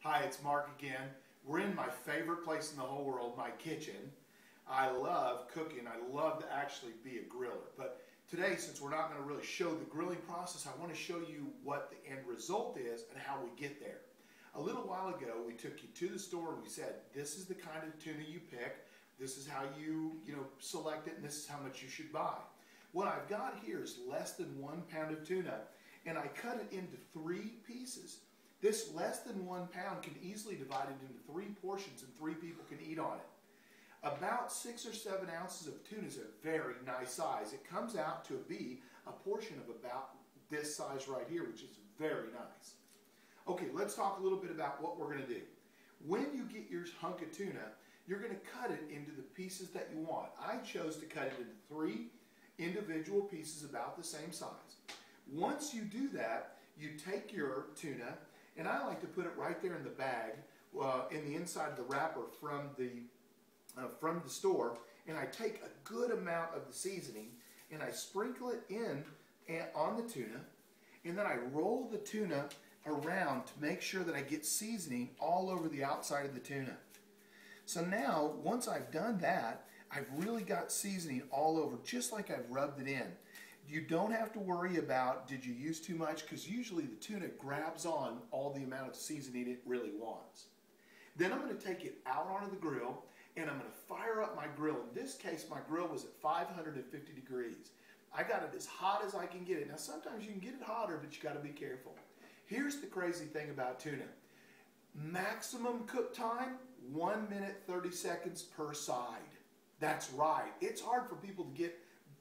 Hi, it's Mark again. We're in my favorite place in the whole world, my kitchen. I love cooking. I love to actually be a griller. But today, since we're not going to really show the grilling process, I want to show you what the end result is and how we get there. A little while ago, we took you to the store and we said, this is the kind of tuna you pick. This is how you select it, and this is how much you should buy. What I've got here is less than 1 pound of tuna, and I cut it into 3 pieces. This less than 1 pound can easily divide it into 3 portions and 3 people can eat on it. About 6 or 7 ounces of tuna is a very nice size. It comes out to be a portion of about this size right here, which is very nice. Okay, let's talk a little bit about what we're going to do. When you get your hunk of tuna, you're going to cut it into the pieces that you want. I chose to cut it into 3 individual pieces about the same size. Once you do that, you take your tuna, and I like to put it right there in the bag, in the inside of the wrapper from the store, and I take a good amount of the seasoning and I sprinkle it in on the tuna, and then I roll the tuna around to make sure that I get seasoning all over the outside of the tuna. So now, once I've done that, I've really got seasoning all over, just like I've rubbed it in. You don't have to worry about, did you use too much? Because usually the tuna grabs on all the amount of seasoning it really wants. Then I'm going to take it out onto the grill, and I'm going to fire up my grill. In this case, my grill was at 550 degrees. I got it as hot as I can get it. Now, sometimes you can get it hotter, but you got to be careful. Here's the crazy thing about tuna. Maximum cook time, 1 minute 30 seconds per side. That's right. It's hard for people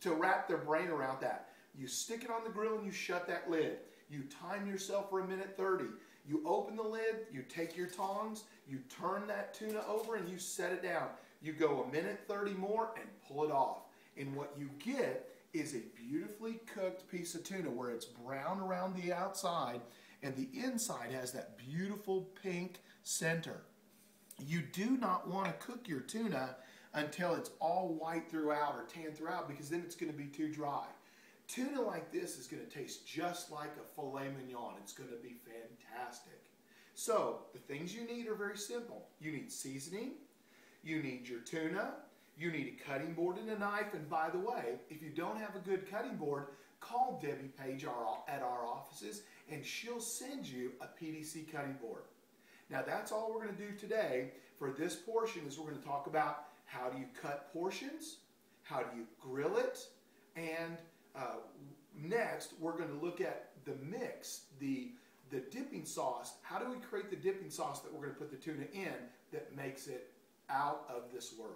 to wrap their brain around that. You stick it on the grill and you shut that lid. You time yourself for 1 minute 30. You open the lid, you take your tongs, you turn that tuna over and you set it down. You go 1 minute 30 more and pull it off. And what you get is a beautifully cooked piece of tuna where it's brown around the outside and the inside has that beautiful pink center. You do not want to cook your tuna until it's all white throughout or tan throughout, because then it's going to be too dry. Tuna like this is going to taste just like a filet mignon. It's going to be fantastic. So the things you need are very simple. You need seasoning, you need your tuna, you need a cutting board and a knife, and by the way, if you don't have a good cutting board, call Debbie Page at our offices and she'll send you a PDC cutting board. Now that's all we're going to do today for this portion. Is we're going to talk about how do you cut portions, how do you grill it, and next we're going to look at the mix, the dipping sauce. How do we create the dipping sauce that we're going to put the tuna in that makes it out of this world?